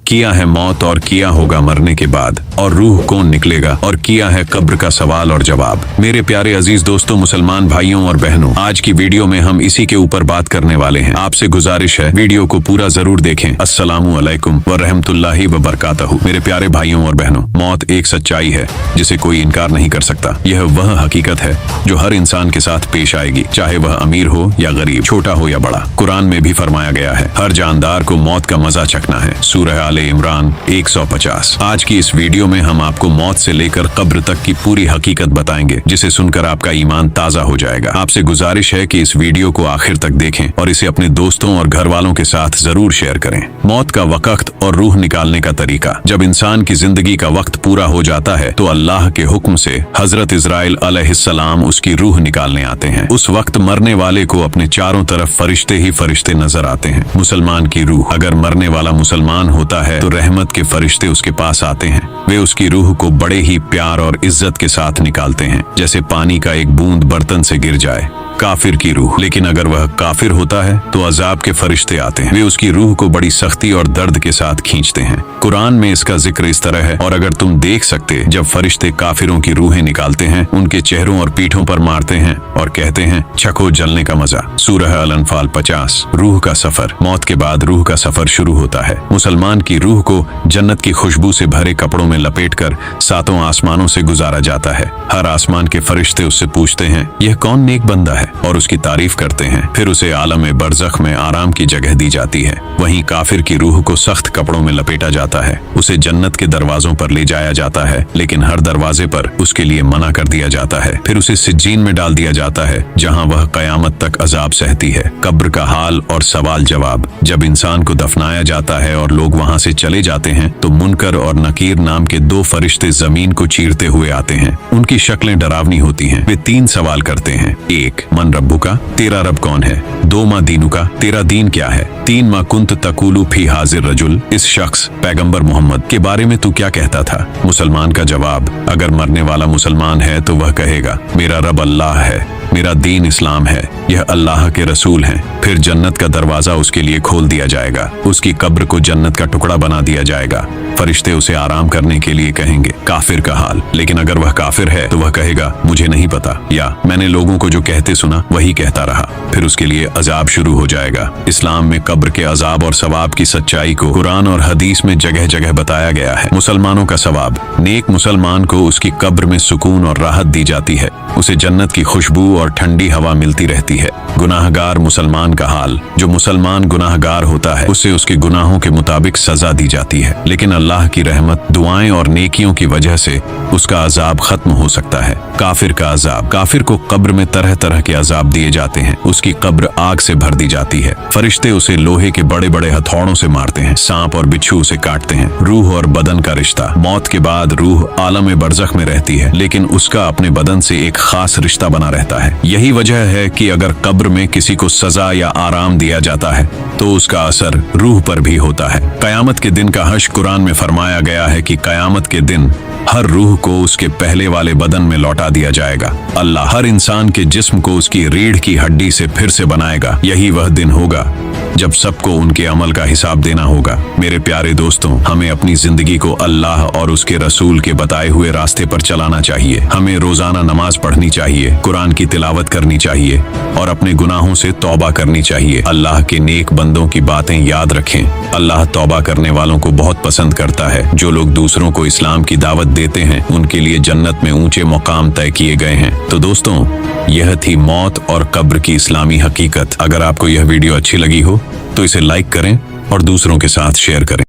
किया है मौत और किया होगा मरने के बाद, और रूह कौन निकलेगा, और किया है कब्र का सवाल और जवाब। मेरे प्यारे अजीज दोस्तों, मुसलमान भाइयों और बहनों, आज की वीडियो में हम इसी के ऊपर बात करने वाले हैं। आपसे गुजारिश है वीडियो को पूरा जरूर देखें। अस्सलामु अलैकुम व रहमतुल्लाहि व बरकातहू। मेरे प्यारे भाइयों और बहनों, मौत एक सच्चाई है जिसे कोई इनकार नहीं कर सकता। यह वह हकीकत है जो हर इंसान के साथ पेश आएगी, चाहे वह अमीर हो या गरीब, छोटा हो या बड़ा। कुरान में भी फरमाया गया है, हर जानदार को मौत का मजा चखना है। सूरह आले इमरान 150। आज की इस वीडियो में हम आपको मौत से लेकर कब्र तक की पूरी हकीकत बताएंगे, जिसे सुनकर आपका ईमान ताजा हो जाएगा। आपसे गुजारिश है कि इस वीडियो को आखिर तक देखें और इसे अपने दोस्तों और घर वालों के साथ जरूर शेयर करें। मौत का वक्त और रूह निकालने का तरीका। जब इंसान की जिंदगी का वक्त पूरा हो जाता है तो अल्लाह के हुक्म से हजरत इजराइल अलैहिस्सलाम उसकी रूह निकालने आते हैं। उस वक्त मरने वाले को अपने चारों तरफ फरिश्ते ही फरिश्ते नजर आते हैं। मुसलमान की रूह, अगर मरने वाला मुसलमान होता है तो रहमत के फरिश्ते उसके पास आते हैं। वे उसकी रूह को बड़े ही प्यार और इज्जत के साथ निकालते हैं, जैसे पानी का एक बूंद बर्तन से गिर जाए। काफिर की रूह, लेकिन अगर वह काफिर होता है तो अजाब के फरिश्ते आते हैं। वे उसकी रूह को बड़ी सख्ती और दर्द के साथ खींचते हैं। कुरान में इसका जिक्र इस तरह है, और अगर तुम देख सकते जब फरिश्ते काफिरों की रूहें निकालते हैं, उनके चेहरों और पीठों पर मारते हैं और कहते हैं चखो जलने का मजा। सूरह अल अनफाल 50। रूह का सफर। मौत के बाद रूह का सफर शुरू होता है। मुसलमान की रूह को जन्नत की खुशबू से भरे कपड़ों में लपेटकर 7 आसमानों से गुजारा जाता है। हर आसमान के फरिश्ते उससे पूछते हैं यह कौन नेक बंदा है, और उसकी तारीफ करते हैं। फिर उसे आलम बरज़ख में आराम की जगह दी जाती है। वहीं काफिर की रूह को सख्त कपड़ों में लपेटा जाता है। उसे जन्नत के दरवाजों पर ले जाया जाता है, लेकिन हर दरवाजे पर उसके लिए मना कर दिया जाता है। फिर उसे सिज्जीन में डाल दिया जाता है, जहां वह कयामत तक अजाब सहती है। कब्र का हाल और सवाल जवाब। जब इंसान को दफनाया जाता है और लोग वहां से चले जाते हैं तो मुनकर और नकीर नाम के 2 फरिश्ते जमीन को चीरते हुए आते हैं। उनकी शक्लें डरावनी होती हैं। वे 3 सवाल करते हैं। 1 मन रब्बू का, तेरा रब कौन है। 2 मा दीनू का, तेरा दीन क्या है। 3 मा कुंत तकुलू फी हाजिर रजुल, इस शख्स पैगंबर मोहम्मद के बारे में तू क्या कहता था। मुसलमान का जवाब, अगर मरने वाला मुसलमान है तो वह कहेगा मेरा रब अल्लाह है, मेरा दीन इस्लाम है, यह अल्लाह के रसूल हैं। फिर जन्नत का दरवाजा उसके लिए खोल दिया जाएगा। उसकी कब्र को जन्नत का टुकड़ा बना दिया जाएगा। फरिश्ते उसे आराम करने के लिए कहेंगे। काफिर का हाल, लेकिन अगर वह काफिर है तो वह कहेगा मुझे नहीं पता, या मैंने लोगों को जो कहते सुना वही कहता रहा। फिर उसके लिए अजाब शुरू हो जाएगा। इस्लाम में कब्र के अजाब और सवाब की सच्चाई को कुरान और हदीस में जगह जगह बताया गया है। मुसलमानों का सवाब। नेक मुसलमान को उसकी कब्र में सुकून और राहत दी जाती है। उसे जन्नत की खुशबू और ठंडी हवा मिलती रहती है। गुनाहगार मुसलमान का हाल। जो मुसलमान गुनाहगार होता है उसे उसके गुनाहों के मुताबिक सजा दी जाती है, लेकिन अल्लाह की रहमत, दुआएं और नेकियों की वजह से उसका अजाब खत्म हो सकता है। काफिर का अजाब। काफिर को कब्र में तरह तरह के अजाब दिए जाते हैं। उसकी कब्र आग से भर दी जाती है। फरिश्ते उसे लोहे के बड़े बड़े हथौड़ों से मारते हैं। सांप और बिच्छू उसे काटते हैं। रूह और बदन का रिश्ता। मौत के बाद रूह आलम बरज़ख में रहती है, लेकिन उसका अपने बदन से एक खास रिश्ता बना रहता है। यही वजह है कि अगर कब्र में किसी को सजा या आराम दिया जाता है तो उसका असर रूह पर भी होता है। कयामत के दिन का हश्र। कुरान में फरमाया गया है कि कयामत के दिन हर रूह को उसके पहले वाले बदन में लौटा दिया जाएगा। अल्लाह हर इंसान के जिस्म को उसकी रीढ़ की हड्डी से फिर से बनाएगा। यही वह दिन होगा जब सबको उनके अमल का हिसाब देना होगा। मेरे प्यारे दोस्तों, हमें अपनी जिंदगी को अल्लाह और उसके रसूल के बताए हुए रास्ते पर चलाना चाहिए। हमें रोजाना नमाज पढ़नी चाहिए, कुरान की तिलावत करनी चाहिए और अपने गुनाहों से तौबा करनी चाहिए। अल्लाह के नेक बंदों की बातें याद रखें। अल्लाह तौबा करने वालों को बहुत पसंद करता है। जो लोग दूसरों को इस्लाम की दावत देते हैं उनके लिए जन्नत में ऊंचे मुकाम तय किए गए हैं। तो दोस्तों, यह थी मौत और कब्र की इस्लामी हकीकत। अगर आपको यह वीडियो अच्छी लगी हो तो इसे लाइक करें और दूसरों के साथ शेयर करें।